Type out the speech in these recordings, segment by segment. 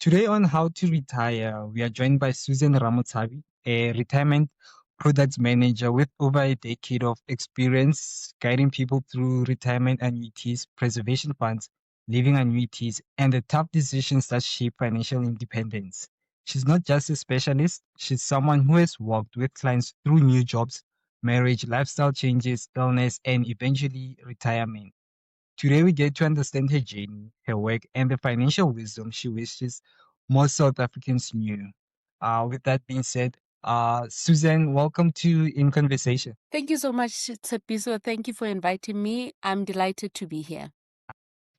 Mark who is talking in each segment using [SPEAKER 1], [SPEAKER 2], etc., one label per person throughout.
[SPEAKER 1] Today on How to Retire, we are joined by Susan Ramotshabi, a retirement products manager with over a decade of experience guiding people through retirement annuities, preservation funds, living annuities, and the tough decisions that shape financial independence. She's not just a specialist, she's someone who has worked with clients through new jobs, marriage, lifestyle changes, illness, and eventually retirement. Today, we get to understand her journey, her work, and the financial wisdom she wishes more South Africans knew. With that being said, Susan, welcome to In Conversation.
[SPEAKER 2] Thank you so much, Tsepiso. Thank you for inviting me. I'm delighted to be here.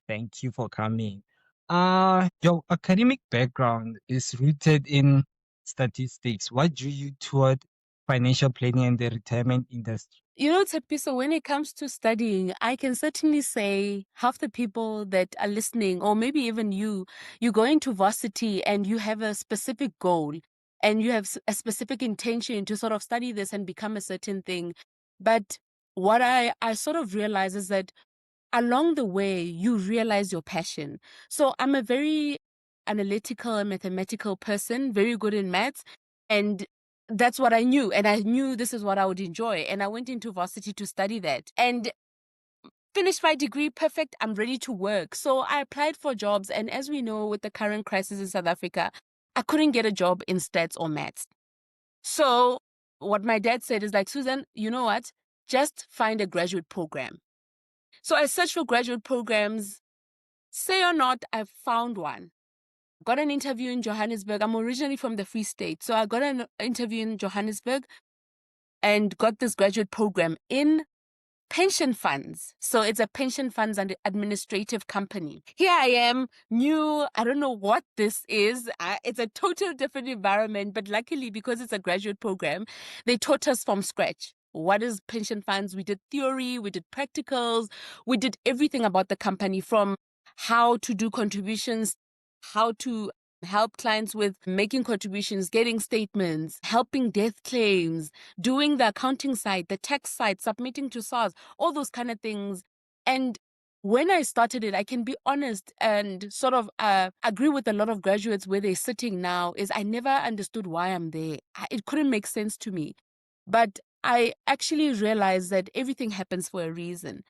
[SPEAKER 1] Thank you for coming. Your academic background is rooted in statistics. What drew you toward financial planning and the retirement industry?
[SPEAKER 2] You know, Tsepiso, when it comes to studying, I can certainly say half the people that are listening, or maybe even you go into varsity and you have a specific goal and you have a specific intention to sort of study this and become a certain thing. But what I sort of realize is that along the way, you realize your passion. So I'm a very analytical and mathematical person, very good in maths. And that's what I knew. And I knew this is what I would enjoy. And I went into varsity to study that and finished my degree. Perfect. I'm ready to work. So I applied for jobs. And as we know, with the current crisis in South Africa, I couldn't get a job in stats or maths. So what my dad said is like, Susan, you know what? Just find a graduate program. So I searched for graduate programs. Say or not, I found one. Got an interview in Johannesburg. I'm originally from the Free State. So I got an interview in Johannesburg and got this graduate program in pension funds. So it's a pension funds and administrative company. Here I am, new. I don't know what this is. It's a total different environment, but luckily because it's a graduate program, they taught us from scratch. What is pension funds? We did theory, we did practicals, we did everything about the company from how to do contributions, how to help clients with making contributions, getting statements, helping death claims, doing the accounting side, the tax side, submitting to SARS, all those kind of things. And when I started it, I can be honest and sort of agree with a lot of graduates where they're sitting now is I never understood why I'm there. It couldn't make sense to me. But I actually realized that everything happens for a reason.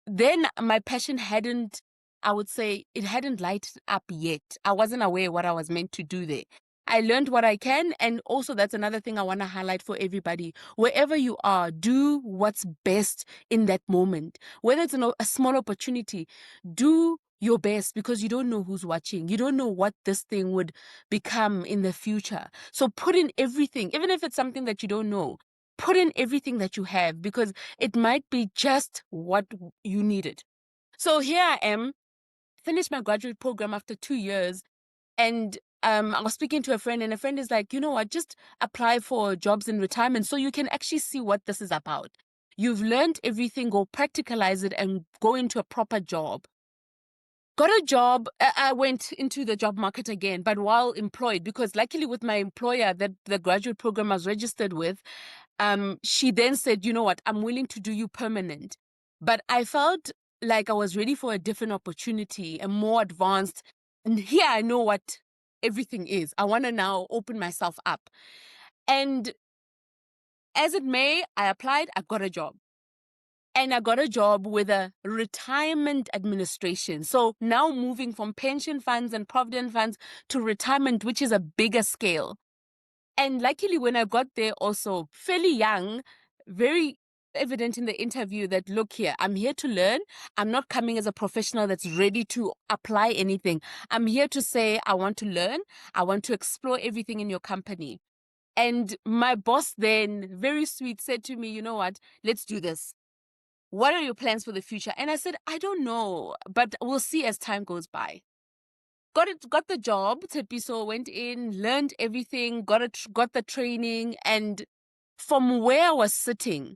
[SPEAKER 2] Then my passion hadn't, I would say, it hadn't lighted up yet. I wasn't aware what I was meant to do there. I learned what I can. And also, that's another thing I want to highlight for everybody. Wherever you are, do what's best in that moment. Whether it's a small opportunity, do your best because you don't know who's watching. You don't know what this thing would become in the future. So put in everything, even if it's something that you don't know. Put in everything that you have because it might be just what you needed. So here I am, finished my graduate program after 2 years. And I was speaking to a friend, and a friend is like, you know what, just apply for jobs in retirement so you can actually see what this is about. You've learned everything, go practicalize it and go into a proper job. Got a job. I went into the job market again, but while employed, because luckily with my employer that the graduate program was registered with, she then said, you know what, I'm willing to do you permanent. But I felt like I was ready for a different opportunity, a more advanced. And here I know what everything is. I want to now open myself up. And as it may, I applied, I got a job. And I got a job with a retirement administration. So now moving from pension funds and provident funds to retirement, which is a bigger scale. And luckily, when I got there, also fairly young, very evident in the interview that, look here, I'm here to learn. I'm not coming as a professional that's ready to apply anything. I'm here to say, I want to learn. I want to explore everything in your company. And my boss then, very sweet, said to me, you know what, let's do this. What are your plans for the future? And I said, I don't know, but we'll see as time goes by. Got the job. Tsepiso went in, learned everything, got the training, and from where I was sitting,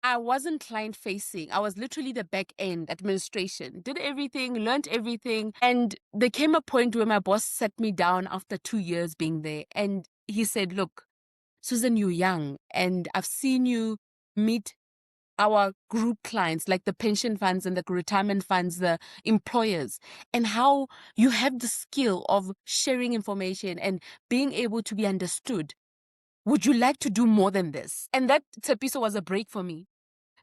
[SPEAKER 2] I wasn't client facing. I was literally the back end administration. Did everything, learned everything, and there came a point where my boss sat me down after 2 years being there, and he said, "Look, Susan, you're young, and I've seen you meet our group clients, like the pension funds and the retirement funds, the employers, and how you have the skill of sharing information and being able to be understood. Would you like to do more than this? And that Tsepiso was a break for me.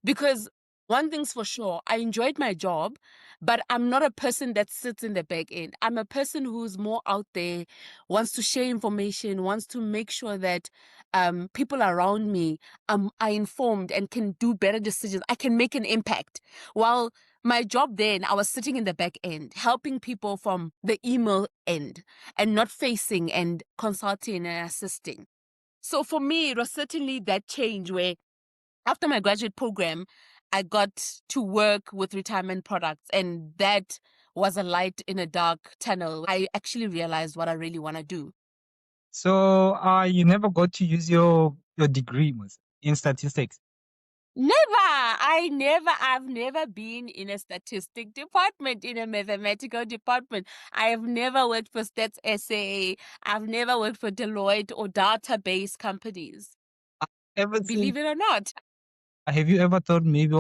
[SPEAKER 2] Because one thing's for sure, I enjoyed my job, but I'm not a person that sits in the back end. I'm a person who's more out there, wants to share information, wants to make sure that people around me are informed and can do better decisions. I can make an impact. While my job then, I was sitting in the back end, helping people from the email end and not facing and consulting and assisting. So for me, it was certainly that change where after my graduate program, I got to work with retirement products, and that was a light in a dark tunnel. I actually realized what I really want to do.
[SPEAKER 1] So, you never got to use your degree, Mus, in statistics.
[SPEAKER 2] I've never been in a statistic department, in a mathematical department. I have never worked for Stats SA. I've never worked for Deloitte or database companies.
[SPEAKER 1] Ever since,
[SPEAKER 2] Believe it or not.
[SPEAKER 1] have you ever thought maybe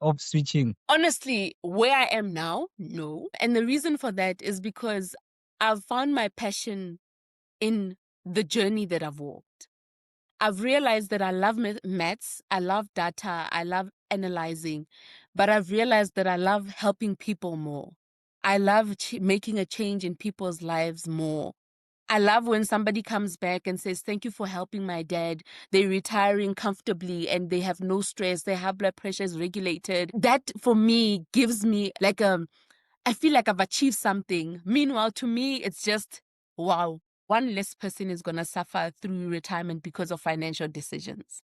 [SPEAKER 1] of switching?
[SPEAKER 2] Honestly, where I am now, no. And the reason for that is because I've found my passion in the journey that I've walked. I've realized that I love maths, I love data, I love analyzing, but I've realized that I love helping people more. I love making a change in people's lives more. I love when somebody comes back and says, "Thank you for helping my dad. They're retiring comfortably and they have no stress. Their high blood pressure is regulated." That for me gives me like I feel like I've achieved something. Meanwhile, to me, it's just, wow, one less person is going to suffer through retirement because of financial decisions.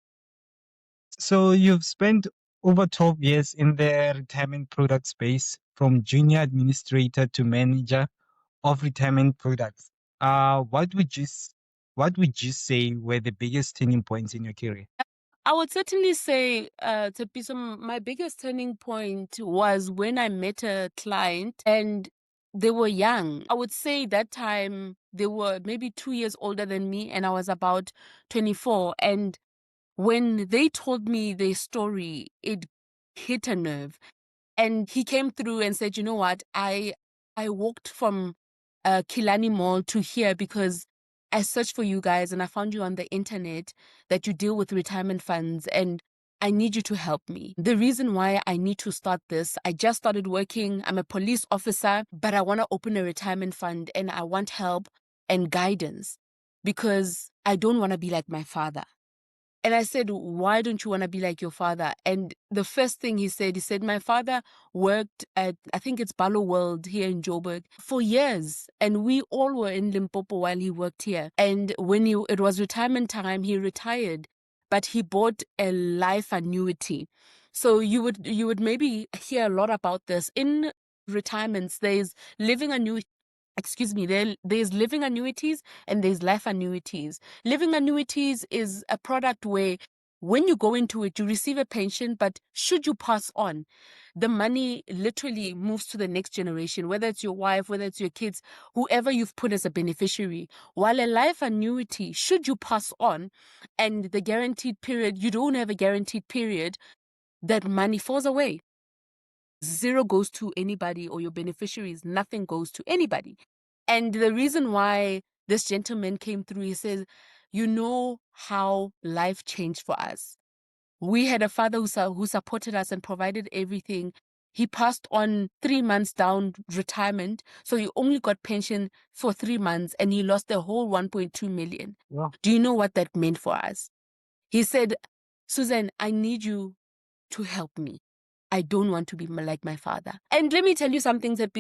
[SPEAKER 1] So you've spent over 12 years in the retirement product space, from junior administrator to manager of retirement products. What would you say were the biggest turning points in your career?
[SPEAKER 2] I would certainly say, Tepiso, my biggest turning point was when I met a client and they were young. I would say that time they were maybe 2 years older than me and I was about 24. And when they told me their story, it hit a nerve. And he came through and said, "You know what? I walked from Kilani Mall to here because I searched for you guys and I found you on the internet that you deal with retirement funds and I need you to help me. The reason why I need to start this, I just started working. I'm a police officer, but I want to open a retirement fund and I want help and guidance because I don't want to be like my father." And I said, "Why don't you want to be like your father?" And the first thing he said, "My father worked at, I think it's Balo World here in Joburg for years. And we all were in Limpopo while he worked here. And when it was retirement time, he retired, but he bought a life annuity." So you would maybe hear a lot about this. In retirements, there's living annuity. Excuse me, there's living annuities and there's life annuities. Living annuities is a product where when you go into it, you receive a pension, but should you pass on, the money literally moves to the next generation, whether it's your wife, whether it's your kids, whoever you've put as a beneficiary. While a life annuity, should you pass on and the guaranteed period, you don't have a guaranteed period, that money falls away. Zero goes to anybody or your beneficiaries, nothing goes to anybody. And the reason why this gentleman came through, he says, "You know how life changed for us. We had a father who supported us and provided everything. He passed on 3 months down retirement. So he only got pension for 3 months and he lost the whole 1.2 million.
[SPEAKER 1] Yeah.
[SPEAKER 2] Do you know what that meant for us?" He said, "Susan, I need you to help me. I don't want to be like my father." And let me tell you something that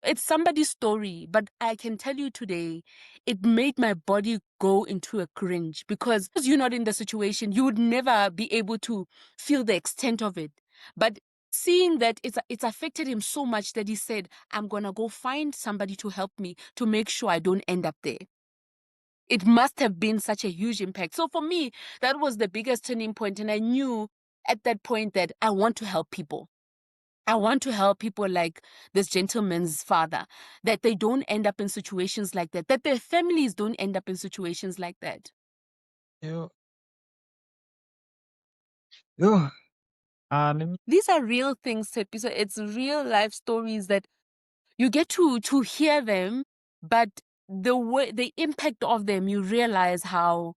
[SPEAKER 2] it's somebody's story, but I can tell you today, it made my body go into a cringe because you're not in the situation, you would never be able to feel the extent of it. But seeing that it's affected him so much that he said, "I'm gonna go find somebody to help me to make sure I don't end up there." It must have been such a huge impact. So for me, that was the biggest turning point. And I knew at that point that I want to help people. I want to help people like this gentleman's father, that they don't end up in situations like that their families don't end up in situations like that.
[SPEAKER 1] Yo, yo. Let me.
[SPEAKER 2] These are real things, Tepi. So it's real life stories that you get to hear them, but the impact of them, you realize how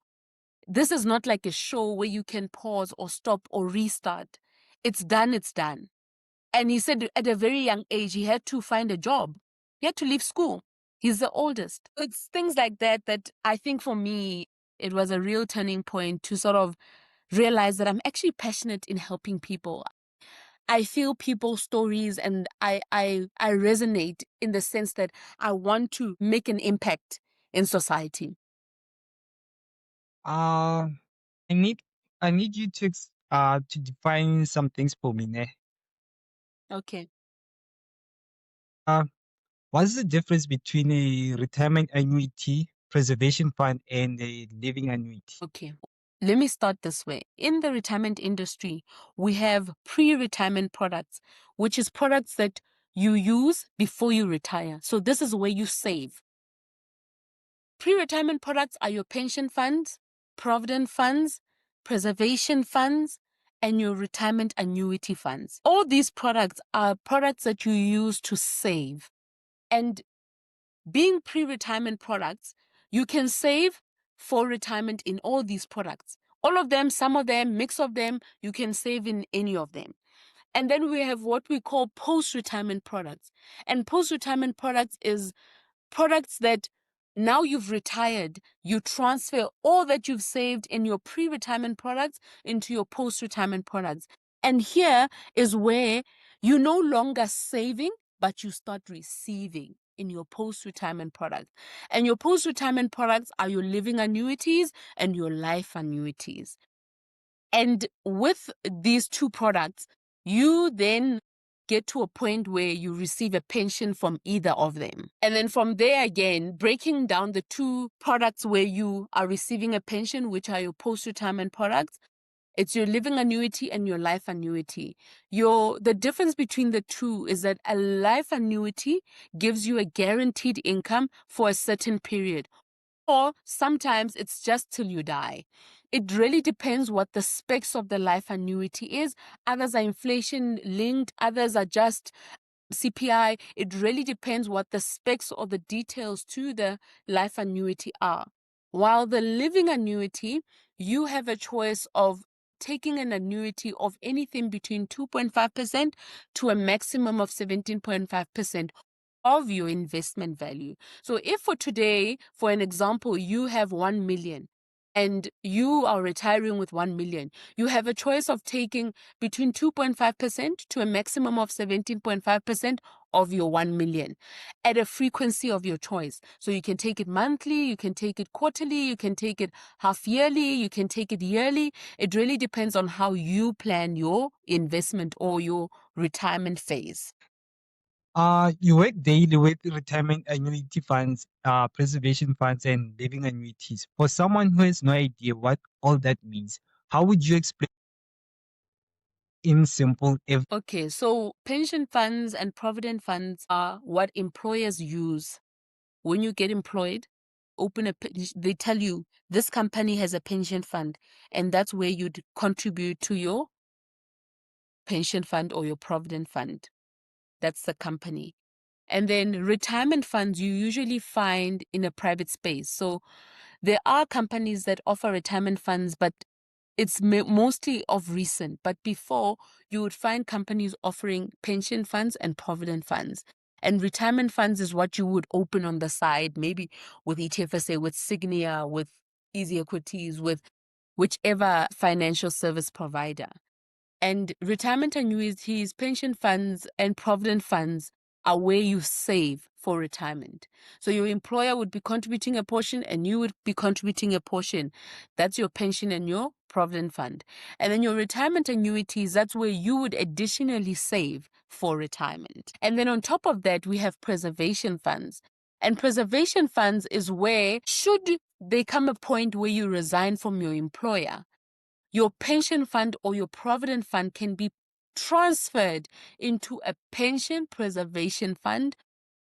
[SPEAKER 2] this is not like a show where you can pause or stop or restart. It's done, it's done. And he said at a very young age, he had to find a job. He had to leave school. He's the oldest. It's things like that that I think for me, it was a real turning point to sort of realize that I'm actually passionate in helping people. I feel people's stories and I resonate in the sense that I want to make an impact in society.
[SPEAKER 1] Uh, I need I need you to define some things for me, ne?
[SPEAKER 2] Okay.
[SPEAKER 1] Uh, what's the difference between a retirement annuity, preservation fund, and a living annuity?
[SPEAKER 2] Okay. Let me start this way. In the retirement industry, we have pre-retirement products, which is products that you use before you retire. So this is where you save. Pre-retirement products are your pension funds, provident funds, preservation funds, and your retirement annuity funds. All these products are products that you use to save. And being pre-retirement products, you can save for retirement in all these products. All of them, some of them, mix of them, you can save in any of them. And then we have what we call post-retirement products. And post-retirement products is products that now you've retired, you transfer all that you've saved in your pre-retirement products into your post-retirement products. And here is where you're no longer saving, but you start receiving in your post-retirement products. And your post-retirement products are your living annuities and your life annuities. And with these two products, you then get to a point where you receive a pension from either of them. And then from there again, breaking down the two products where you are receiving a pension, which are your post-retirement products, it's your living annuity and your life annuity. The difference between the two is that a life annuity gives you a guaranteed income for a certain period, or sometimes it's just till you die. It really depends what the specs of the life annuity is. Others are inflation linked, others are just CPI. It really depends what the specs or the details to the life annuity are. While the living annuity, you have a choice of taking an annuity of anything between 2.5% to a maximum of 17.5% of your investment value. So if for today, for an example, you have 1 million and you are retiring with 1 million, you have a choice of taking between 2.5% to a maximum of 17.5% of your 1 million at a frequency of your choice. So you can take it monthly, you can take it quarterly, you can take it half yearly, you can take it yearly. It really depends on how you plan your investment or your retirement phase.
[SPEAKER 1] You work daily with retirement annuity funds, preservation funds, and living annuities. For someone who has no idea what all that means, how would you explain in simple if
[SPEAKER 2] Okay, so pension funds and provident funds are what employers use. When you get employed, they tell you this company has a pension fund, and that's where you'd contribute to your pension fund or your provident fund. That's the company. And then retirement funds you usually find in a private space. So there are companies that offer retirement funds, but it's mostly of recent. But before, you would find companies offering pension funds and provident funds. And retirement funds is what you would open on the side, maybe with ETFSA, with Signia, with Easy Equities, with whichever financial service provider. And retirement annuities, pension funds, and provident funds are where you save for retirement. So your employer would be contributing a portion and you would be contributing a portion. That's your pension and your provident fund. And then your retirement annuities, that's where you would additionally save for retirement. And then on top of that, we have preservation funds. And preservation funds is where, should there come a point where you resign from your employer, your pension fund or your provident fund can be transferred into a pension preservation fund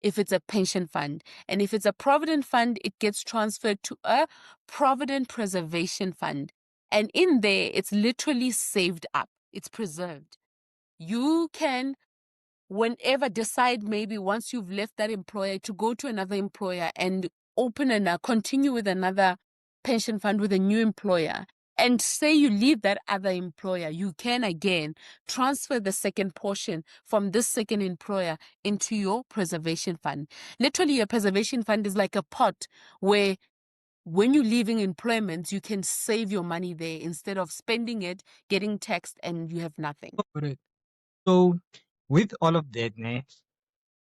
[SPEAKER 2] if it's a pension fund. And if it's a provident fund, it gets transferred to a provident preservation fund. And in there, it's literally saved up, it's preserved. you can, whenever, decide maybe once you've left that employer to go to another employer and open and continue with another pension fund with a new employer. And say you leave that other employer, you can again transfer the second portion from this second employer into your preservation fund. Literally, your preservation fund is like a pot where when you're leaving employment, you can save your money there instead of spending it, getting taxed, and you have nothing.
[SPEAKER 1] Correct. So with all of that, ne,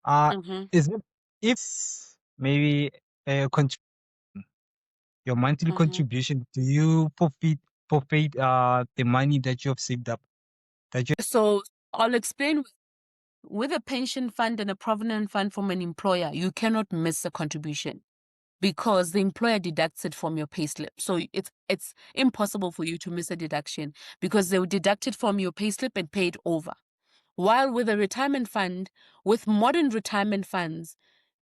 [SPEAKER 2] Mm-hmm.
[SPEAKER 1] is it if maybe your monthly
[SPEAKER 2] Mm-hmm.
[SPEAKER 1] contribution, do you forfeit the money that you have saved up? That you
[SPEAKER 2] So I'll explain. With a pension fund and a provident fund from an employer, you cannot miss a contribution because the employer deducts it from your payslip. So it's impossible for you to miss a deduction because they will deduct it from your payslip and pay it over. While with a retirement fund, with modern retirement funds,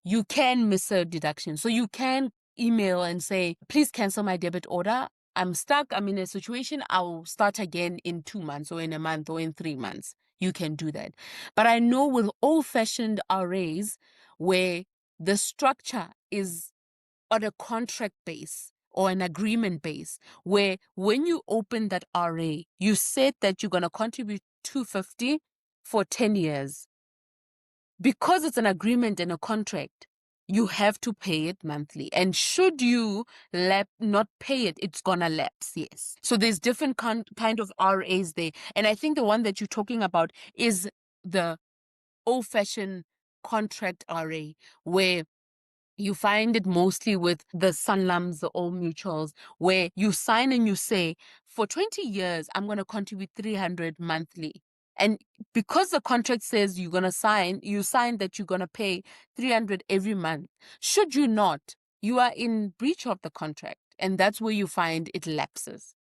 [SPEAKER 2] you can miss a deduction. So you can email and say, please cancel my debit order. I'm stuck. I'm in a situation. I'll start again in 2 months or in a month or in 3 months. You can do that. But I know with old fashioned RAs where the structure is on a contract base or an agreement base, where when you open that RA, you said that you're going to contribute 250 for 10 years. Because it's an agreement and a contract, you have to pay it monthly. And should you not pay it, it's gonna lapse. Yes. So there's different kind of RAs there. And I think the one that you're talking about is the old-fashioned contract RA, where you find it mostly with the Sanlams, the All Mutuals, where you sign and you say, for 20 years, I'm going to contribute 300 monthly. And because the contract says you're going to sign, you sign that you're going to pay 300 every month. Should you not, you are in breach of the contract. And that's where you find it lapses.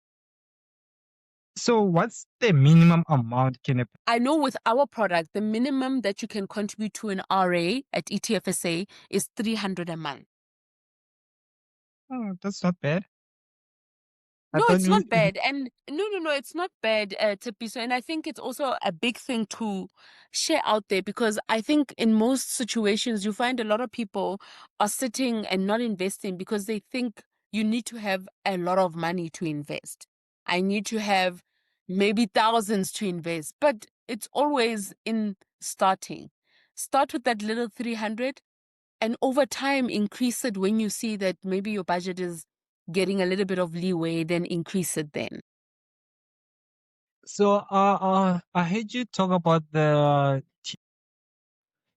[SPEAKER 1] so what's the minimum amount can a
[SPEAKER 2] I know with our product, the minimum that you can contribute to an RA at ETFSA is 300 a month.
[SPEAKER 1] oh, that's not bad. I
[SPEAKER 2] No,
[SPEAKER 1] thought
[SPEAKER 2] it's
[SPEAKER 1] you
[SPEAKER 2] not bad. And no, it's not bad, Tipiso. And I think it's also a big thing to share out there because I think in most situations, you find a lot of people are sitting and not investing because they think you need to have a lot of money to invest. I need to have maybe thousands to invest, but it's always in starting. Start with that little 300 and over time increase it when you see that maybe your budget is getting a little bit of leeway, then increase it then.
[SPEAKER 1] so I heard you talk about the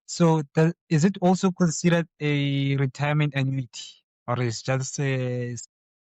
[SPEAKER 1] so is it also considered a retirement annuity or is just a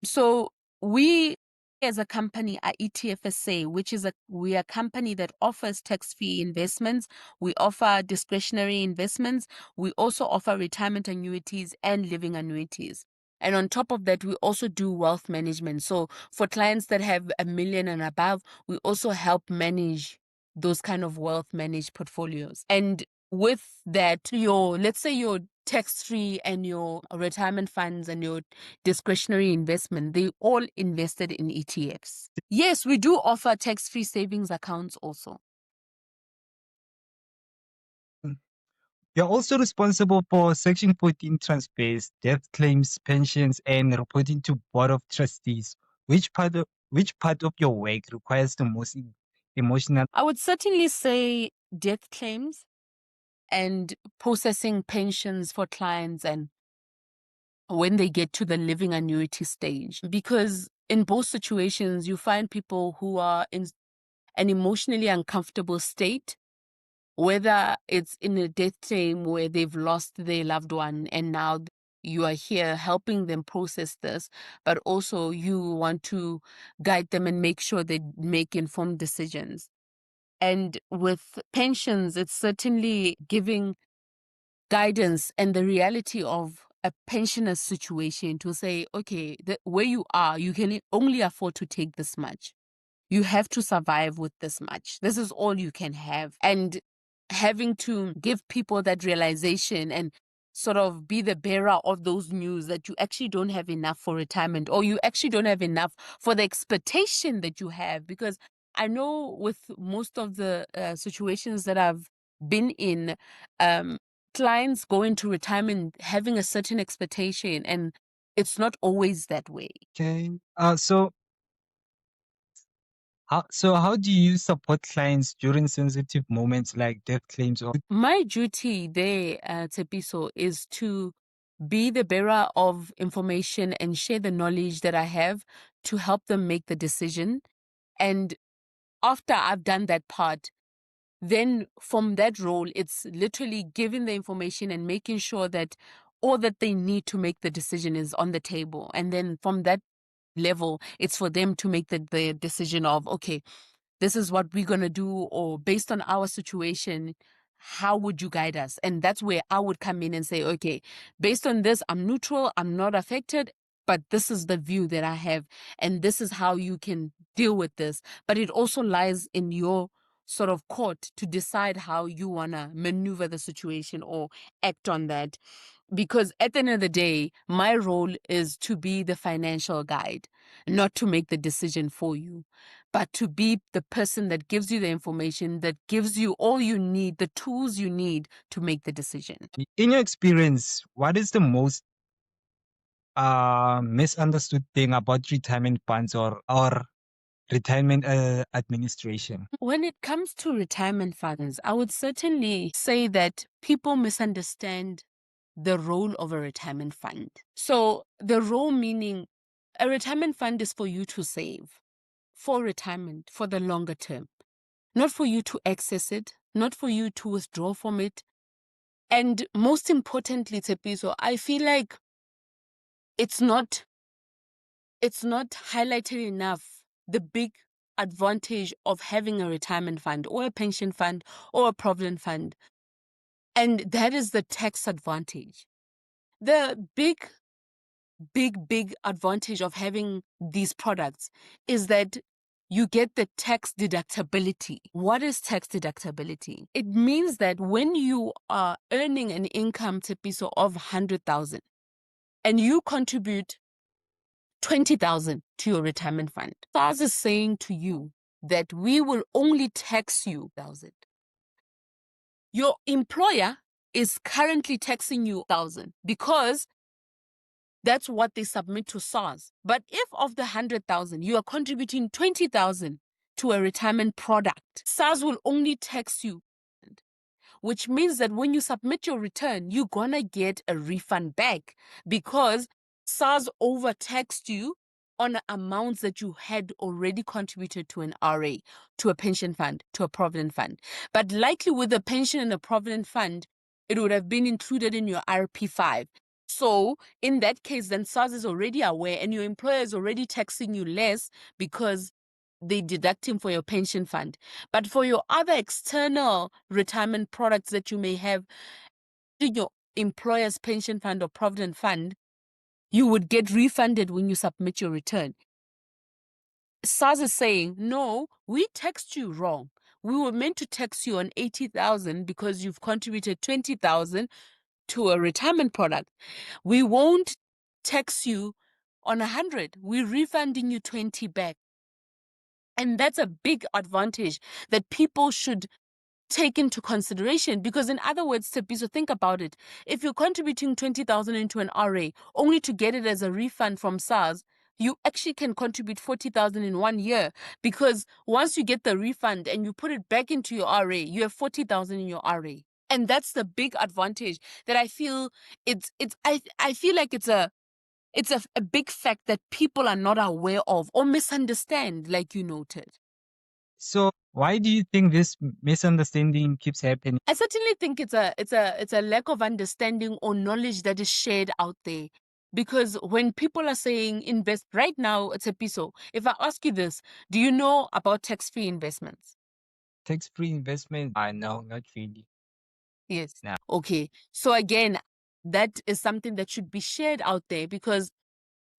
[SPEAKER 2] So we as a company are ETFSA, which is we are a company that offers tax-free investments. We offer discretionary investments. We also offer retirement annuities and living annuities. And on top of that, we also do wealth management. So for clients that have 1 million and above, we also help manage those kind of wealth managed portfolios. And with that, let's say your tax-free and your retirement funds and your discretionary investment, they all invested in ETFs. Yes, we do offer tax-free savings accounts also.
[SPEAKER 1] you're also responsible for Section 14 transfers, death claims, pensions, and reporting to Board of Trustees. Which part of your work requires the most emotional?
[SPEAKER 2] I would certainly say death claims and processing pensions for clients and when they get to the living annuity stage. Because in both situations, you find people who are in an emotionally uncomfortable state, whether it's in a death claim where they've lost their loved one and now you are here helping them process this, but also you want to guide them and make sure they make informed decisions. And with pensions, it's certainly giving guidance and the reality of a pensioner's situation to say, okay, where you are, you can only afford to take this much. You have to survive with this much. This is all you can have. And having to give people that realization and sort of be the bearer of those news that you actually don't have enough for retirement or you actually don't have enough for the expectation that you have. Because I know with most of the situations that I've been in, clients go into retirement having a certain expectation, and it's not always that way.
[SPEAKER 1] Okay. So how do you support clients during sensitive moments like death claims or
[SPEAKER 2] My duty there, Tepiso, is to be the bearer of information and share the knowledge that I have to help them make the decision. And after I've done that part, then from that role, it's literally giving the information and making sure that all that they need to make the decision is on the table. And then from that level, it's for them to make the decision of, okay, this is what we're going to do, or based on our situation, how would you guide us? And that's where I would come in and say, okay, based on this, I'm neutral, I'm not affected, but this is the view that I have, and this is how you can deal with this. But it also lies in your sort of court to decide how you want to maneuver the situation or act on that. Because at the end of the day, my role is to be the financial guide, not to make the decision for you, but to be the person that gives you the information, that gives you all you need, the tools you need to make the decision.
[SPEAKER 1] in your experience, what is the most misunderstood thing about retirement funds or retirement administration?
[SPEAKER 2] When it comes to retirement funds, I would certainly say that people misunderstand the role of a retirement fund. So, the role meaning a retirement fund is for you to save for retirement for the longer term, not for you to access it, not for you to withdraw from it. And most importantly, Tepiso, I feel like it's not highlighted enough the big advantage of having a retirement fund or a pension fund or a provident fund. And that is the tax advantage. The big advantage of having these products is that you get the tax deductibility. What is tax deductibility? It means that when you are earning an income Tepiso of 100,000 and you contribute 20,000 to your retirement fund, SARS is saying to you that we will only tax you 1,000. Your employer is currently taxing you 1,000 because that's what they submit to SARS. But if of the 100,000, you are contributing 20,000 to a retirement product, SARS will only tax you, which means that when you submit your return, you're gonna get a refund back because SARS overtaxed you on amounts that you had already contributed to an RA, to a pension fund, to a provident fund. But likely with the pension and the provident fund, it would have been included in your RP5. So in that case, then SARS is already aware and your employer is already taxing you less because they deduct him for your pension fund. But for your other external retirement products that you may have in your employer's pension fund or provident fund, you would get refunded when you submit your return. SARS is saying, no, we taxed you wrong. We were meant to tax you on 80,000 because you've contributed 20,000 to a retirement product. We won't tax you on 100. We're refunding you 20 back. And that's a big advantage that people should take into consideration because, in other words, Tepiso, think about it. If you're contributing 20,000 into an RA only to get it as a refund from SARS, you actually can contribute 40,000 in 1 year because once you get the refund and you put it back into your RA, you have 40,000 in your RA. And that's the big advantage that I feel I feel like it's a big fact that people are not aware of or misunderstand, like you noted.
[SPEAKER 1] So why do you think this misunderstanding keeps happening?
[SPEAKER 2] I certainly think it's a lack of understanding or knowledge that is shared out there. Because when people are saying invest right now, it's a piso. If I ask you this, do you know about tax-free investments?
[SPEAKER 1] Tax-free investment? No, not really.
[SPEAKER 2] Yes.
[SPEAKER 1] No.
[SPEAKER 2] Okay. So again, that is something that should be shared out there because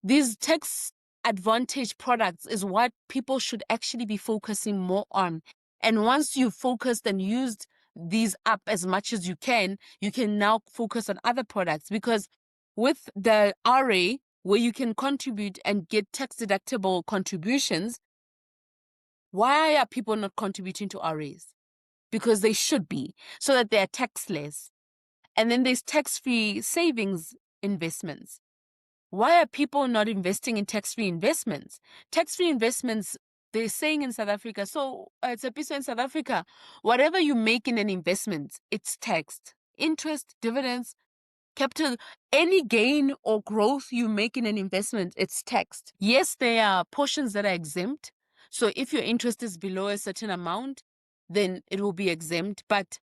[SPEAKER 2] these tax advantage products is what people should actually be focusing more on. And once you've focused and used these up as much as you can now focus on other products because with the RA, where you can contribute and get tax deductible contributions, Why are people not contributing to RAs? Because they should be, so that they are taxless. And then there's tax-free savings investments. Why are people not investing in tax-free investments? Tax-free investments, they're saying in South Africa, so it's a piece in South Africa, whatever you make in an investment, it's taxed. Interest, dividends, capital, any gain or growth you make in an investment, it's taxed. Yes, there are portions that are exempt. So if your interest is below a certain amount, then it will be exempt. But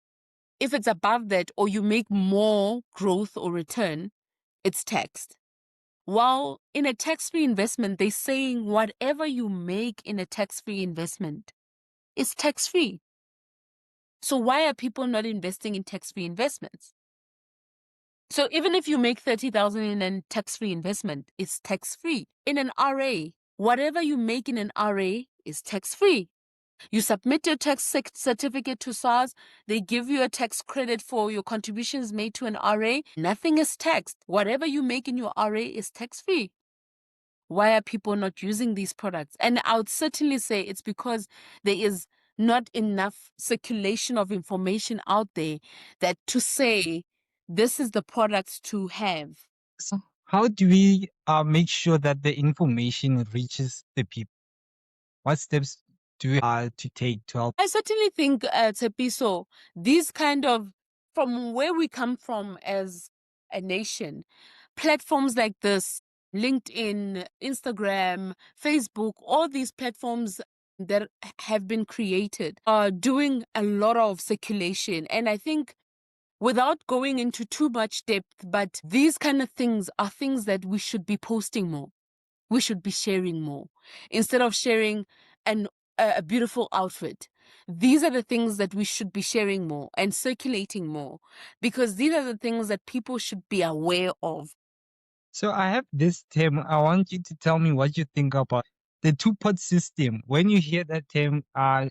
[SPEAKER 2] if it's above that or you make more growth or return, it's taxed. While in a tax-free investment, they're saying whatever you make in a tax-free investment is tax-free. So why are people not investing in tax-free investments? So even if you make 30,000 in a tax-free investment, it's tax-free. In an RA, whatever you make in an RA is tax-free. You submit your tax certificate to SARS, they give you a tax credit for your contributions made to an RA. Nothing is taxed. Whatever you make in your RA is tax-free. Why are people not using these products? And I would certainly say it's because there is not enough circulation of information out there that to say this is the products to have.
[SPEAKER 1] So how do we make sure that the information reaches the people? What steps do we to take to help?
[SPEAKER 2] I certainly think, Tsepiso, these kind of, from where we come from as a nation, platforms like this, LinkedIn, Instagram, Facebook, all these platforms that have been created are doing a lot of circulation. And I think without going into too much depth, but these kind of things are things that we should be posting more. We should be sharing more instead of sharing a beautiful outfit. These are the things that we should be sharing more and circulating more, because these are the things that people should be aware of.
[SPEAKER 1] So I have this term. I want you to tell me what you think about the two-pot system. When you hear that term,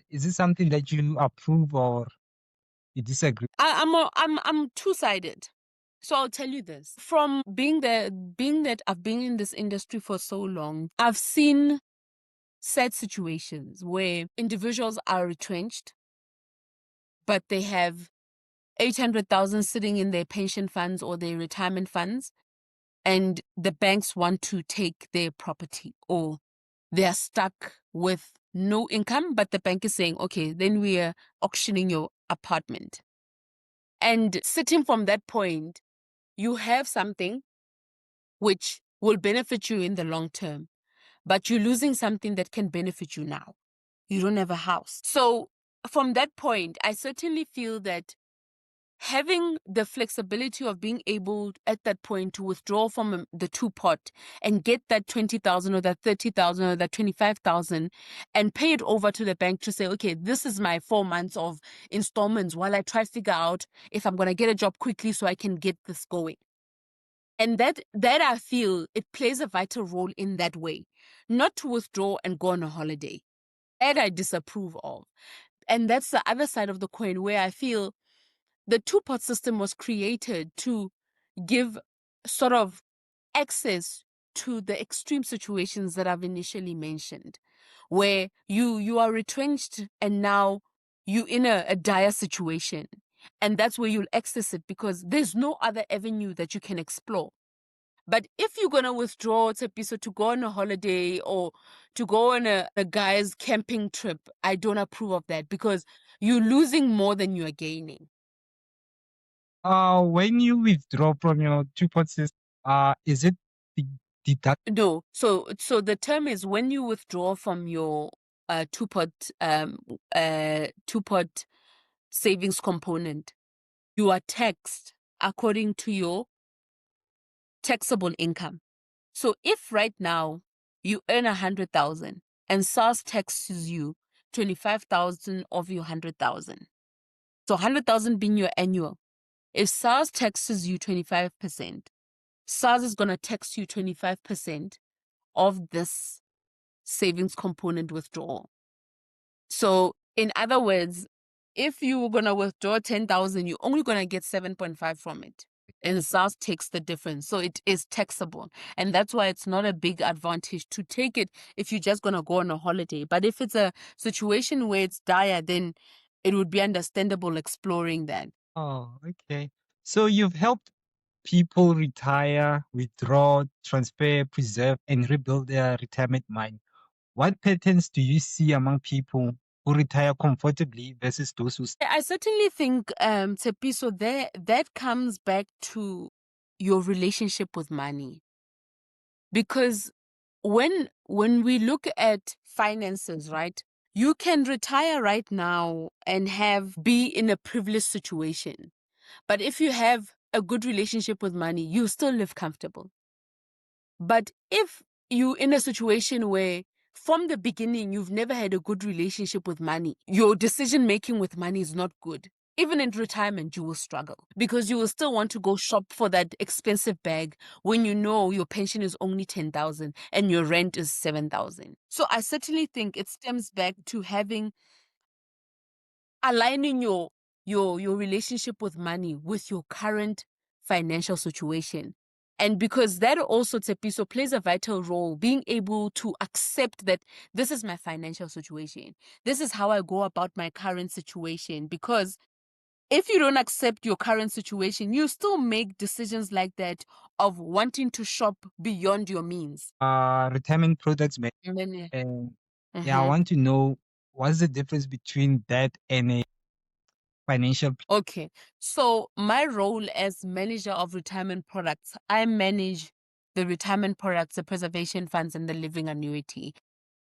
[SPEAKER 1] is it something that you approve or you disagree?
[SPEAKER 2] I'm two-sided. So I'll tell you this. From being that I've been in this industry for so long, I've seen sad situations where individuals are retrenched, but they have 800,000 sitting in their pension funds or their retirement funds, and the banks want to take their property, or they are stuck with no income, but the bank is saying, okay, then we are auctioning your apartment. And sitting from that point, you have something which will benefit you in the long term, but you're losing something that can benefit you now. You don't have a house. So from that point, I certainly feel that having the flexibility of being able at that point to withdraw from the two pot and get that 20,000 or that 30,000 or that 25,000 and pay it over to the bank to say, okay, this is my 4 months of installments while I try to figure out if I'm going to get a job quickly so I can get this going. And that I feel it plays a vital role in that way, not to withdraw and go on a holiday. That I disapprove of. And that's the other side of the coin where I feel the two-pot system was created to give sort of access to the extreme situations that I've initially mentioned, where you are retrenched and now you're in a dire situation. And that's where you'll access it because there's no other avenue that you can explore. But if you're going to withdraw Tsepiso to go on a holiday or to go on a guy's camping trip, I don't approve of that because you're losing more than you're gaining.
[SPEAKER 1] When you withdraw from your two-pot system, is it deducted?
[SPEAKER 2] No. So the term is when you withdraw from your two-pot savings component, you are taxed according to your taxable income. So if right now you earn 100,000 and SARS taxes you 25,000 of your 100,000, so 100,000 being your annual, if SARS taxes you 25%, SARS is going to tax you 25% of this savings component withdrawal. So in other words, if you were going to withdraw 10,000, you're only going to get 7.5 from it. and SARS takes the difference. So it is taxable. And that's why it's not a big advantage to take it if you're just going to go on a holiday. But if it's a situation where it's dire, then it would be understandable exploring that.
[SPEAKER 1] Oh, okay. So you've helped people retire, withdraw, transfer, preserve, and rebuild their retirement mind. What patterns do you see among people who retire comfortably versus those who
[SPEAKER 2] I certainly think, Tsepiso, there that comes back to your relationship with money. Because when we look at finances, right, you can retire right now and be in a privileged situation. But if you have a good relationship with money, you still live comfortable. But if you in a situation where from the beginning you've never had a good relationship with money, your decision making with money is not good. Even in retirement, you will struggle because you will still want to go shop for that expensive bag when you know your pension is only 10,000 and your rent is 7,000. So I certainly think it stems back to aligning your relationship with money with your current financial situation. And because that also, Tsepiso, plays a vital role, being able to accept that this is my financial situation. This is how I go about my current situation. Because if you don't accept your current situation, you still make decisions like that of wanting to shop beyond your means.
[SPEAKER 1] retirement products
[SPEAKER 2] And then,
[SPEAKER 1] and yeah, I
[SPEAKER 2] uh-huh.
[SPEAKER 1] want to know what's the difference between that and a financial
[SPEAKER 2] Okay. So my role as manager of retirement products, I manage the retirement products, the preservation funds, and the living annuity.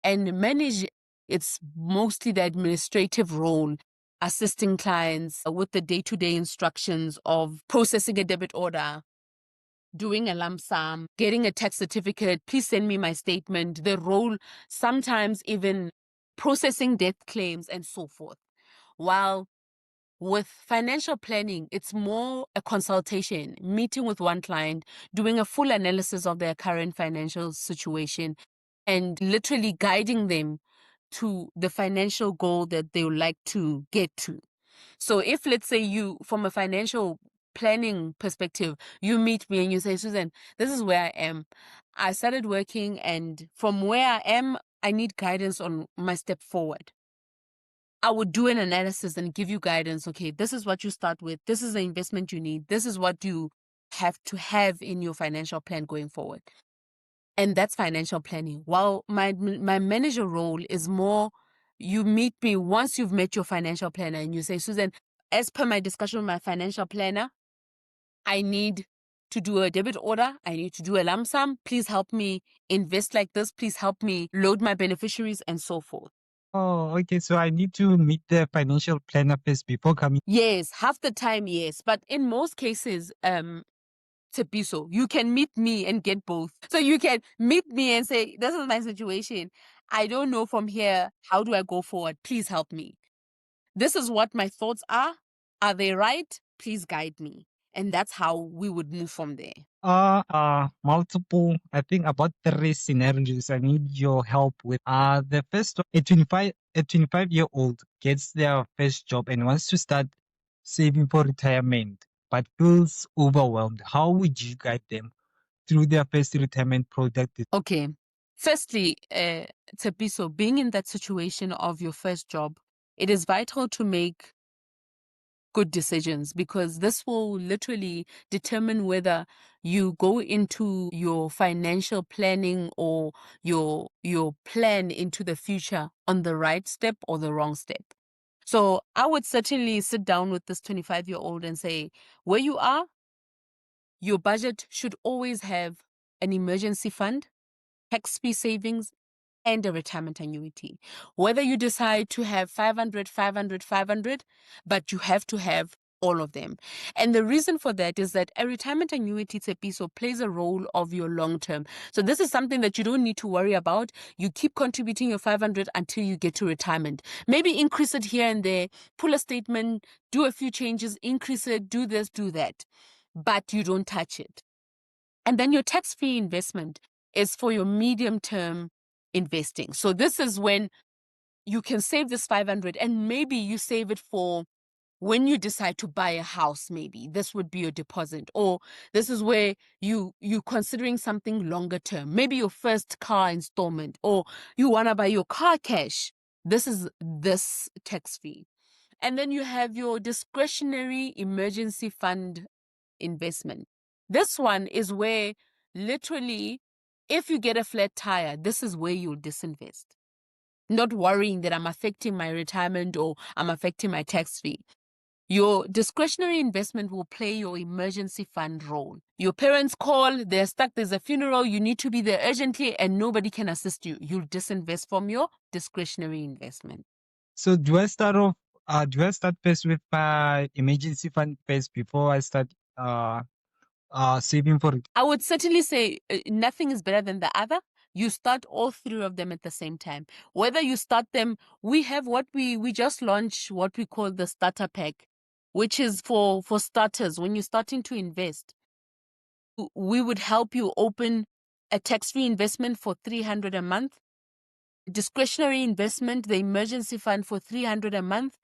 [SPEAKER 2] And manage, it's mostly the administrative role, assisting clients with the day-to-day instructions of processing a debit order, doing a lump sum, getting a tax certificate, please send me my statement, the role, sometimes even processing death claims and so forth. While with financial planning, it's more a consultation, meeting with one client, doing a full analysis of their current financial situation, and literally guiding them to the financial goal that they would like to get to. So if, let's say, you, from a financial planning perspective, you meet me and you say, Susan, this is where I am. I started working, and from where I am, I need guidance on my step forward. I would do an analysis and give you guidance. Okay, this is what you start with. This is the investment you need. This is what you have to have in your financial plan going forward. And that's financial planning. While my manager role is more, you meet me once you've met your financial planner and you say, Susan, as per my discussion with my financial planner, I need to do a debit order. I need to do a lump sum. Please help me invest like this. Please help me load my beneficiaries and so forth.
[SPEAKER 1] Oh, okay. So I need to meet the financial planner first before coming.
[SPEAKER 2] Yes, half the time, yes. But in most cases, Tsepiso, you can meet me and get both. So you can meet me and say, this is my situation. I don't know from here. How do I go forward? Please help me. This is what my thoughts are. Are they right? Please guide me. And that's how we would move from there.
[SPEAKER 1] Multiple, I think about three scenarios I need your help with. The first one, a 25-year-old gets their first job and wants to start saving for retirement, but feels overwhelmed. How would you guide them through their first retirement product?
[SPEAKER 2] Okay. Firstly, Tsepiso, being in that situation of your first job, it is vital to make good decisions, because this will literally determine whether you go into your financial planning or your plan into the future on the right step or the wrong step. So I would certainly sit down with this 25-year-old and say, where you are, your budget should always have an emergency fund, tax-free savings, and a retirement annuity. Whether you decide to have 500, 500, 500, but you have to have all of them. And the reason for that is that a retirement annuity, Tsepiso, plays a role of your long term. So this is something that you don't need to worry about. You keep contributing your 500 until you get to retirement. Maybe increase it here and there, pull a statement, do a few changes, increase it, do this, do that. But you don't touch it. And then your tax-free investment is for your medium-term investing. So this is when you can save this 500 and maybe you save it for when you decide to buy a house, maybe this would be your deposit, or this is where you considering something longer term, maybe your first car installment, or you want to buy your car cash. This is this tax free. And then you have your discretionary emergency fund investment. This one is where literally, if you get a flat tire, this is where you'll disinvest. Not worrying that I'm affecting my retirement or I'm affecting my tax free. Your discretionary investment will play your emergency fund role. Your parents call, they're stuck, there's a funeral, you need to be there urgently, and nobody can assist you. You'll disinvest from your discretionary investment.
[SPEAKER 1] So do I start first with my emergency fund first before I start saving for it?
[SPEAKER 2] I would certainly say nothing is better than the other. You start all three of them at the same time. Whether you start them, we have what we just launched what we call the starter pack, which is for starters. When you're starting to invest, we would help you open a tax-free investment for 300 a month, discretionary investment, the emergency fund for 300 a month,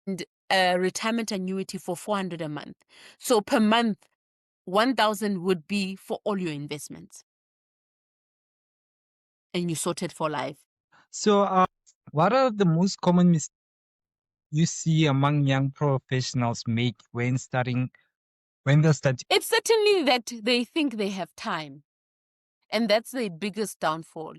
[SPEAKER 2] and a retirement annuity for 400 a month. So per month, 1,000 would be for all your investments, and you sorted for life.
[SPEAKER 1] So what are the most common mistakes you see among young professionals make when they're starting?
[SPEAKER 2] It's certainly that they think they have time. And that's the biggest downfall.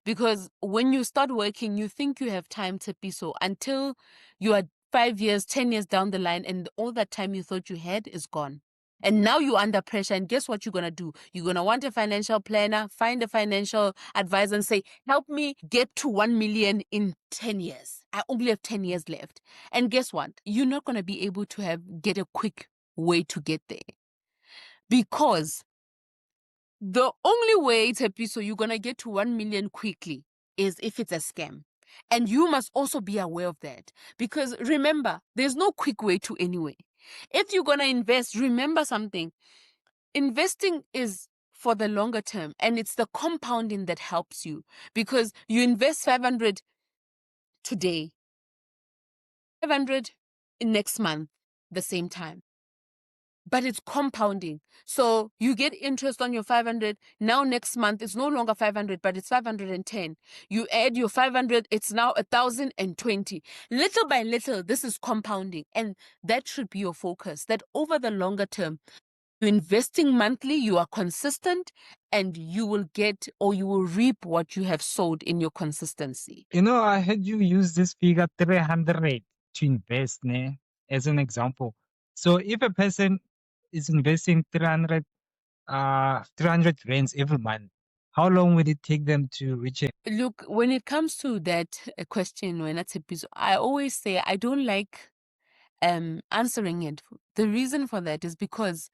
[SPEAKER 2] Because when you start working, you think you have time to be so until you are 5 years, 10 years down the line, and all that time you thought you had is gone. And now you're under pressure. And guess what you're going to do? You're going to want a financial planner, find a financial advisor, and say, help me get to 1 million in 10 years. I only have 10 years left. And guess what? You're not going to be able to get a quick way to get there. Because the only way, Tepiso, you're going to get to 1 million quickly is if it's a scam. And you must also be aware of that. Because remember, there's no quick way to anyway. If you're going to invest, remember something. Investing is for the longer term, and it's the compounding that helps you. Because you invest 500 today, 500 next month, the same time. But it's compounding. So you get interest on your 500. Now next month, it's no longer 500, but it's 510. You add your 500, it's now 1,020. Little by little, this is compounding. And that should be your focus, that over the longer term, you're investing monthly, you are consistent, and you will get or you will reap what you have sowed in your consistency.
[SPEAKER 1] I had you use this figure 300 to invest, ne, as an example. So if a person is investing 300 rands every month, how long will it take them to reach it?
[SPEAKER 2] Look, when it comes to that question, when that's a piece, I always say I don't like answering it. The reason for that is because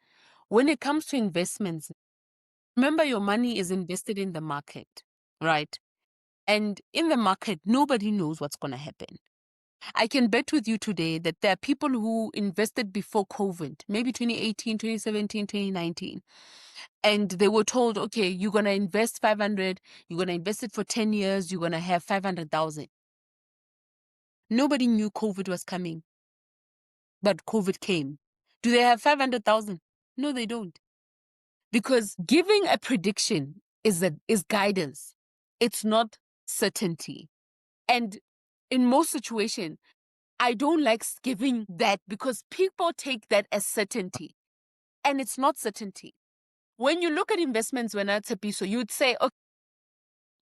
[SPEAKER 2] when it comes to investments, remember your money is invested in the market, right? And in the market, nobody knows what's going to happen. I can bet with you today that there are people who invested before COVID, maybe 2018, 2017, 2019. And they were told, okay, you're going to invest 500, you're going to invest it for 10 years, you're going to have 500,000. Nobody knew COVID was coming, but COVID came. Do they have 500,000? No, they don't. Because giving a prediction is guidance. It's not certainty. And in most situations, I don't like giving that because people take that as certainty. And it's not certainty. When you look at investments, when it's a piso, you'd say, okay,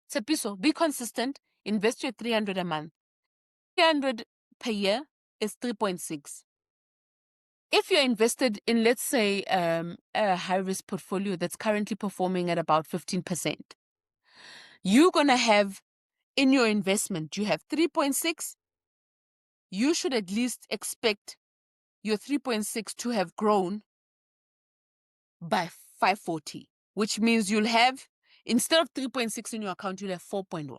[SPEAKER 2] it's a piso, be consistent, invest your 300 a month. 300 per year is 3.6. If you're invested in, let's say, a high-risk portfolio that's currently performing at about 15%, you're going to have in your investment, you have 3.6. You should at least expect your 3.6 to have grown by 540, which means you'll have, instead of 3.6 in your account, you'll have 4.1.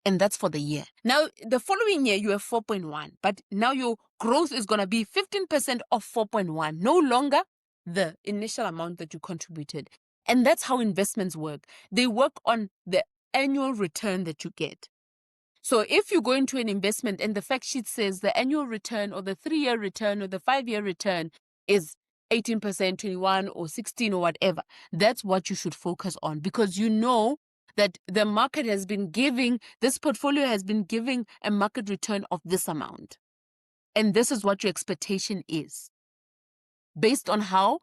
[SPEAKER 2] And that's for the year. Now, the following year, you have 4.1, but now your growth is going to be 15% of 4.1, no longer the initial amount that you contributed. And that's how investments work. They work on the annual return that you get. So if you go into an investment and the fact sheet says the annual return or the 3-year return or the 5-year return is 18%, 21 or 16 or whatever, that's what you should focus on, because you know that the market has been giving, this portfolio has been giving a market return of this amount. And this is what your expectation is based on how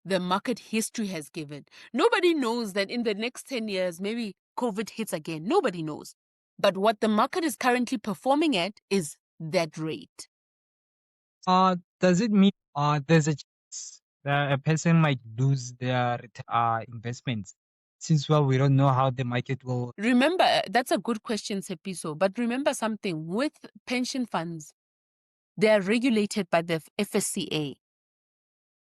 [SPEAKER 2] the market history has given. Nobody knows that in the next 10 years, maybe COVID hits again. Nobody knows. But what the market is currently performing at is that rate.
[SPEAKER 1] Does it mean there's a chance that a person might lose their investments since, well, we don't know how the market will.
[SPEAKER 2] Remember, that's a good question, Sepiso. But remember something, with pension funds, they are regulated by the FSCA,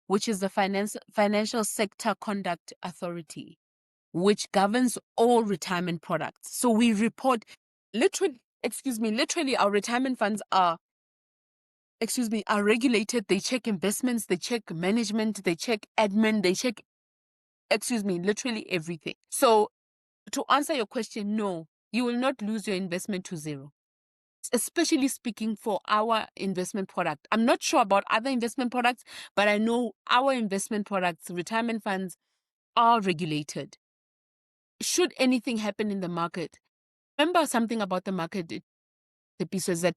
[SPEAKER 2] which is the Financial Sector Conduct Authority, which governs all retirement products. So we report literally our retirement funds are regulated. They check investments, they check management, they check admin, they check, literally everything. So to answer your question, no, you will not lose your investment to zero. Especially speaking for our investment product. I'm not sure about other investment products, but I know our investment products, retirement funds, are regulated. Should anything happen in the market, remember something about the market, the piece is that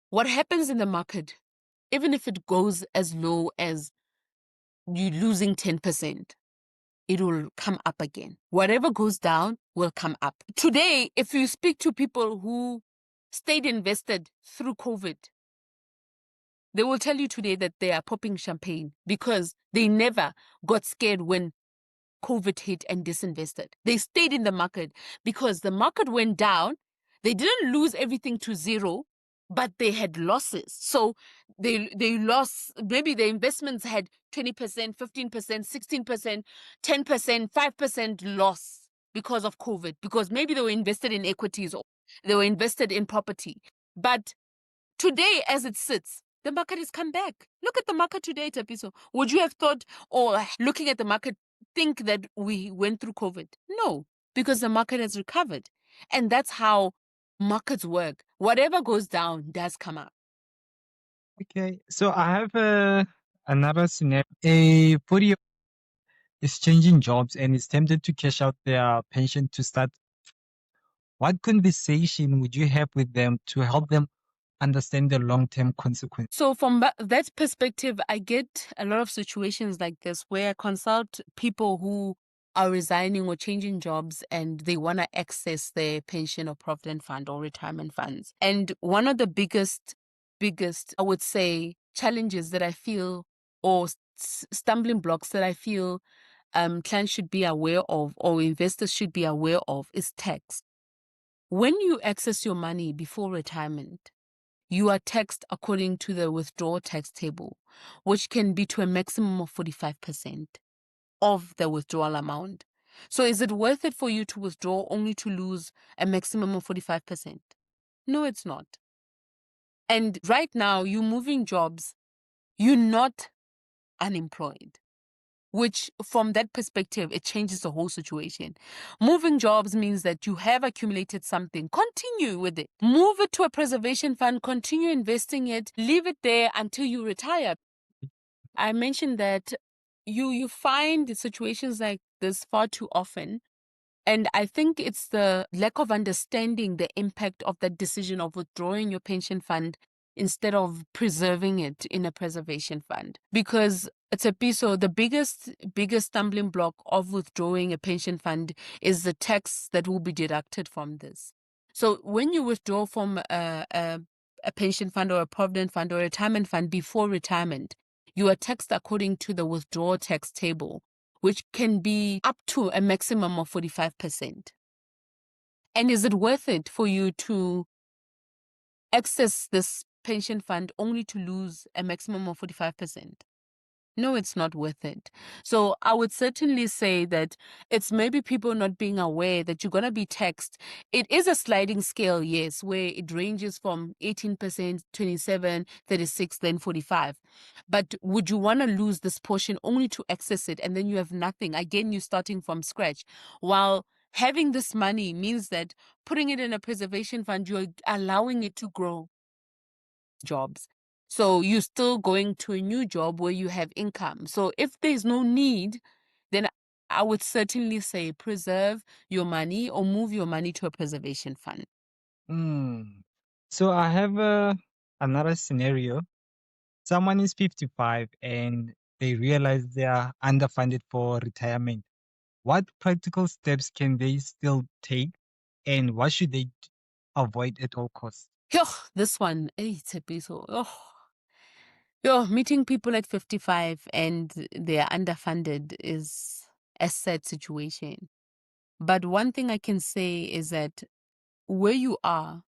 [SPEAKER 2] what happens in the market, even if it goes as low as you losing 10%, it will come up again. Whatever goes down will come up. Today, if you speak to people who stayed invested through COVID, they will tell you today that they are popping champagne because they never got scared when COVID hit and disinvested. They stayed in the market because the market went down. They didn't lose everything to zero, but they had losses. So they lost, maybe the investments had 20%, 15%, 16%, 10%, 5% loss because of COVID, because maybe they were invested in equities or they were invested in property. But today, as it sits, the market has come back. Look at the market today, Tapiso. Would you have thought, or looking at the market, think that we went through COVID? No, because the market has recovered. And that's how markets work. Whatever goes down does come up.
[SPEAKER 1] Okay, so I have another scenario. A 40 is changing jobs and is tempted to cash out their pension to start. What conversation would you have with them to help them understand the long-term consequences?
[SPEAKER 2] So from that perspective, I get a lot of situations like this where I consult people who are resigning or changing jobs and they want to access their pension or provident fund or retirement funds. And one of the biggest, I would say, challenges that I feel, or stumbling blocks that I feel clients should be aware of or investors should be aware of is tax. When you access your money before retirement, you are taxed according to the withdrawal tax table, which can be to a maximum of 45% of the withdrawal amount. So is it worth it for you to withdraw only to lose a maximum of 45%? No, it's not. And right now, you're moving jobs, you're not unemployed, which from that perspective, it changes the whole situation. Moving jobs means that you have accumulated something. Continue with it. Move it to a preservation fund, continue investing it, leave it there until you retire. I mentioned that you find situations like this far too often. And I think it's the lack of understanding the impact of that decision of withdrawing your pension fund instead of preserving it in a preservation fund. Because it's a piece of the biggest stumbling block of withdrawing a pension fund is the tax that will be deducted from this. So when you withdraw from a pension fund or a provident fund or a retirement fund before retirement, you are taxed according to the withdrawal tax table, which can be up to a maximum of 45%. And is it worth it for you to access this pension fund only to lose a maximum of 45%? No, it's not worth it. So I would certainly say that it's maybe people not being aware that you're going to be taxed. It is a sliding scale, yes, where it ranges from 18%, 27, 36, then 45. But would you want to lose this portion only to access it and then you have nothing? Again, you're starting from scratch while having this money means that putting it in a preservation fund, you're allowing it to grow jobs. So you're still going to a new job where you have income. So if there's no need, then I would certainly say preserve your money or move your money to a preservation fund.
[SPEAKER 1] So I have another scenario. Someone is 55 and they realize they are underfunded for retirement. What practical steps can they still take and what should they avoid at all costs?
[SPEAKER 2] This one, it's a piece of, meeting people at 55 and they're underfunded is a sad situation. But one thing I can say is that where you are,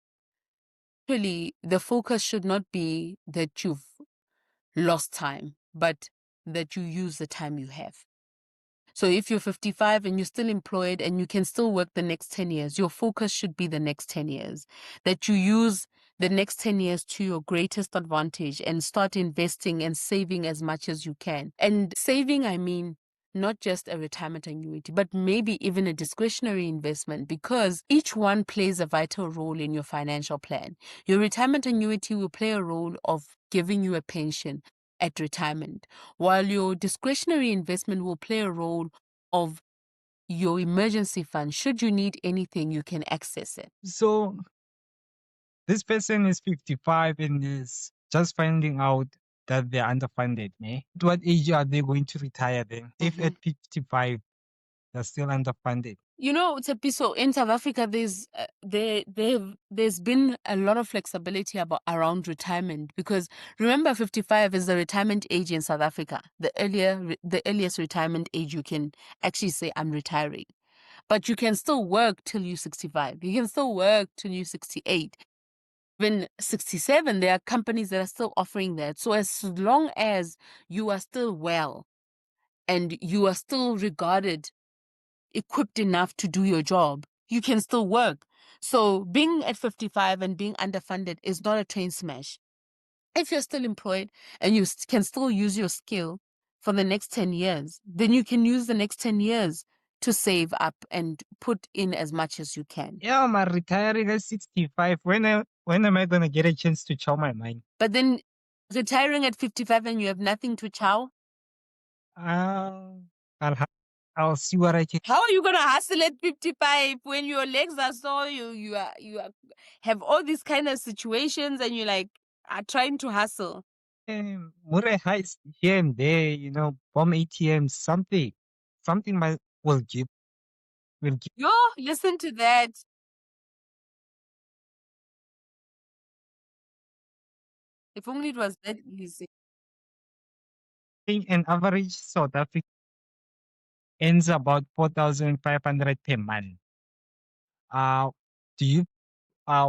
[SPEAKER 2] really, the focus should not be that you've lost time, but that you use the time you have. So if you're 55 and you're still employed and you can still work the next 10 years, your focus should be the next 10 years. That you use the next 10 years to your greatest advantage and start investing and saving as much as you can. And saving, I mean, not just a retirement annuity, but maybe even a discretionary investment, because each one plays a vital role in your financial plan. Your retirement annuity will play a role of giving you a pension at retirement, while your discretionary investment will play a role of your emergency fund. Should you need anything, you can access it.
[SPEAKER 1] So this person is 55 and is just finding out that they're underfunded. Eh? At what age are they going to retire then? If
[SPEAKER 2] Mhm.
[SPEAKER 1] at 55 they're still underfunded.
[SPEAKER 2] You know, so in South Africa, there's been a lot of flexibility around retirement, because remember, 55 is the retirement age in South Africa. The earliest retirement age you can actually say I'm retiring, but you can still work till you're 65. You can still work till you're 68. Even 67, there are companies that are still offering that. So as long as you are still well and you are still regarded equipped enough to do your job, you can still work. So being at 55 and being underfunded is not a train smash. If you're still employed and you can still use your skill for the next 10 years, then you can use the next 10 years to save up and put in as much as you can.
[SPEAKER 1] Yeah, I'm retiring at 65. When am I gonna get a chance to chow my mind?
[SPEAKER 2] But then retiring at 55 and you have nothing to chow,
[SPEAKER 1] Uh, I'll ha- I'll see what I can.
[SPEAKER 2] how are you gonna hustle at 55 when your legs are sore? Have all these kind of situations and you like are trying to hustle.
[SPEAKER 1] Mure heights here and there, bomb ATMs, something will give
[SPEAKER 2] Yo, listen to that. If only it was that easy.
[SPEAKER 1] an average South African earns about 4,500 per month. Uh, do you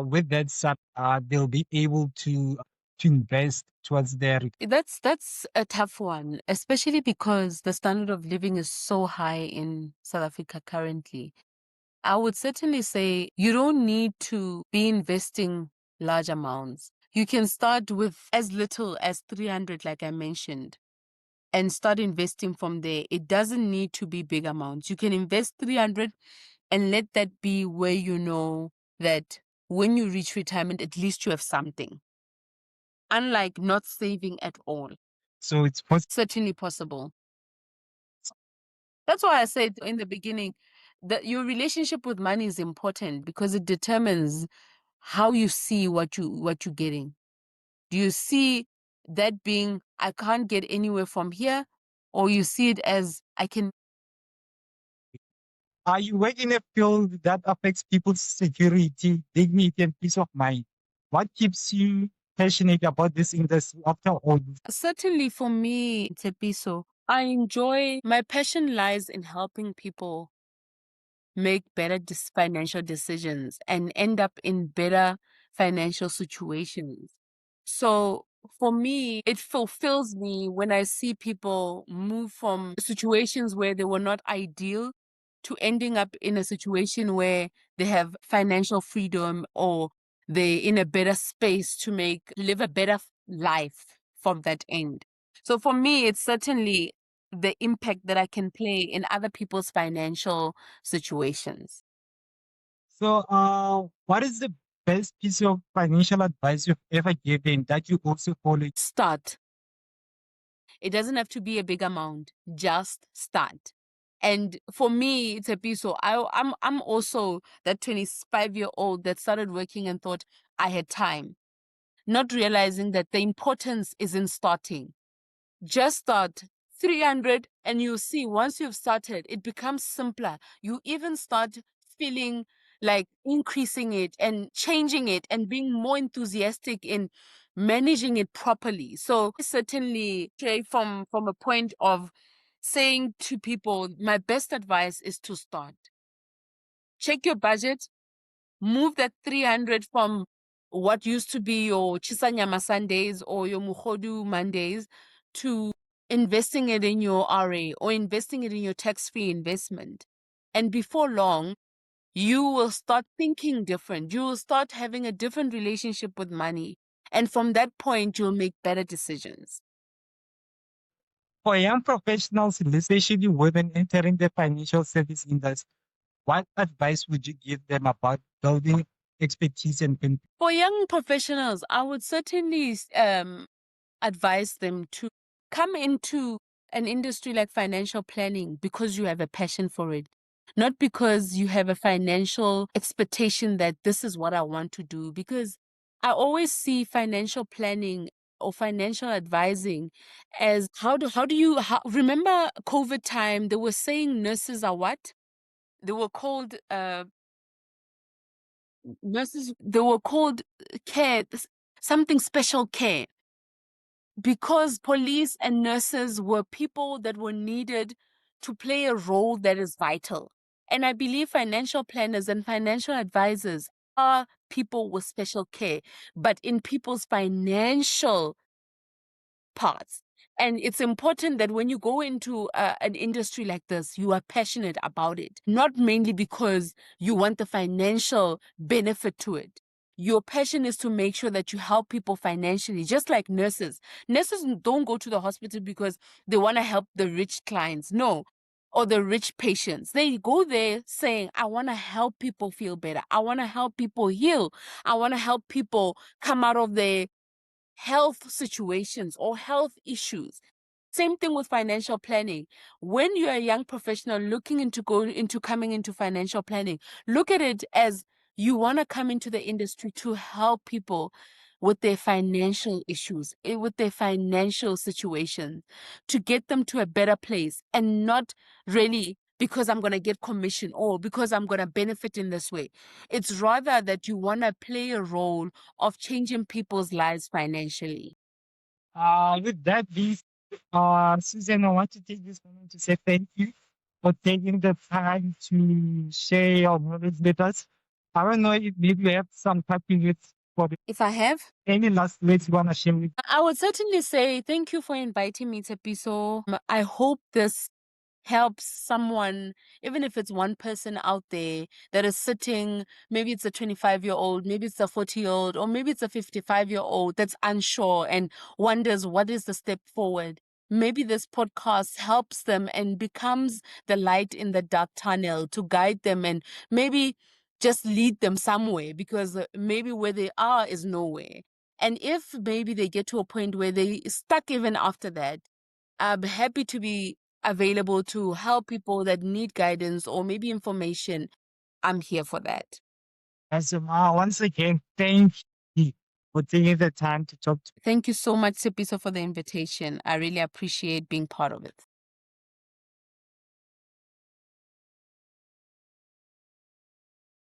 [SPEAKER 1] with that sum, they'll be able to invest towards their
[SPEAKER 2] That's a tough one, especially because the standard of living is so high in South Africa currently. I would certainly say you don't need to be investing large amounts. You can start with as little as 300, like I mentioned, and start investing from there. It doesn't need to be big amounts. You can invest 300 and let that be where you know that when you reach retirement, at least you have something. Unlike not saving at all.
[SPEAKER 1] so it's possible.
[SPEAKER 2] Certainly possible. That's why I said in the beginning that your relationship with money is important, because it determines how you see what you're getting. Do you see that being I can't get anywhere from here, or you see it as I can?
[SPEAKER 1] You work in a field that affects people's security, dignity, and peace of mind. What keeps you passionate about this industry after all this?
[SPEAKER 2] Certainly for me, Tepiso, I enjoy my passion lies in helping people make better financial decisions and end up in better financial situations. So for me, it fulfills me when I see people move from situations where they were not ideal to ending up in a situation where they have financial freedom, or they're in a better space to live a better life from that end. So for me, it's certainly the impact that I can play in other people's financial situations.
[SPEAKER 1] So, what is the best piece of financial advice you've ever given that you also follow?
[SPEAKER 2] Start. It doesn't have to be a big amount. Just start. And for me, it's a piece. So I'm also that 25-year-old that started working and thought I had time, not realizing that the importance is in starting. Just start 300 and you see once you've started, it becomes simpler. You even start feeling like increasing it and changing it and being more enthusiastic in managing it properly. So certainly from a point of saying to people, my best advice is to start. Check your budget, move that 300 from what used to be your Chisanyama Sundays or your Muhodu Mondays to investing it in your RA or investing it in your tax-free investment. And before long, you will start thinking different. You will start having a different relationship with money. And from that point, you'll make better decisions.
[SPEAKER 1] For young professionals, especially women entering the financial service industry, what advice would you give them about building expertise and confidence?
[SPEAKER 2] For young professionals, I would certainly advise them to come into an industry like financial planning because you have a passion for it, not because you have a financial expectation that this is what I want to do. Because I always see financial planning or financial advising as remember COVID time, they were saying nurses are what? They were called nurses, they were called care, something special care, because police and nurses were people that were needed to play a role that is vital. And I believe financial planners and financial advisors are people with special care, but in people's financial parts. And it's important that when you go into an industry like this, you are passionate about it, not mainly because you want the financial benefit to it. Your passion is to make sure that you help people financially, just like nurses. Nurses don't go to the hospital because they want to help the rich clients, no, or the rich patients. They go there saying, I want to help people feel better. I want to help people heal. I want to help people come out of their health situations or health issues. Same thing with financial planning. When you're a young professional looking into coming into financial planning, look at it as you want to come into the industry to help people with their financial issues, with their financial situation, to get them to a better place, and not really because I'm going to get commission or because I'm going to benefit in this way. It's rather that you want to play a role of changing people's lives financially.
[SPEAKER 1] With that being Susan, I want to take this moment to say thank you for taking the time to share your knowledge with us. I don't know if maybe you have some happy words for
[SPEAKER 2] If I have,
[SPEAKER 1] any last words you want to share with.
[SPEAKER 2] I would certainly say thank you for inviting me to Piso. I hope this helps someone, even if it's one person out there that is sitting, maybe it's a 25-year-old, maybe it's a 40-year-old, or maybe it's a 55-year-old that's unsure and wonders what is the step forward. Maybe this podcast helps them and becomes the light in the dark tunnel to guide them and maybe just lead them somewhere, because maybe where they are is nowhere. And if maybe they get to a point where they stuck even after that, I'm happy to be available to help people that need guidance or maybe information. I'm here for that.
[SPEAKER 1] And so, once again, thank you for taking the time to talk to
[SPEAKER 2] Thank you so much, Sipiso, for the invitation. I really appreciate being part of it.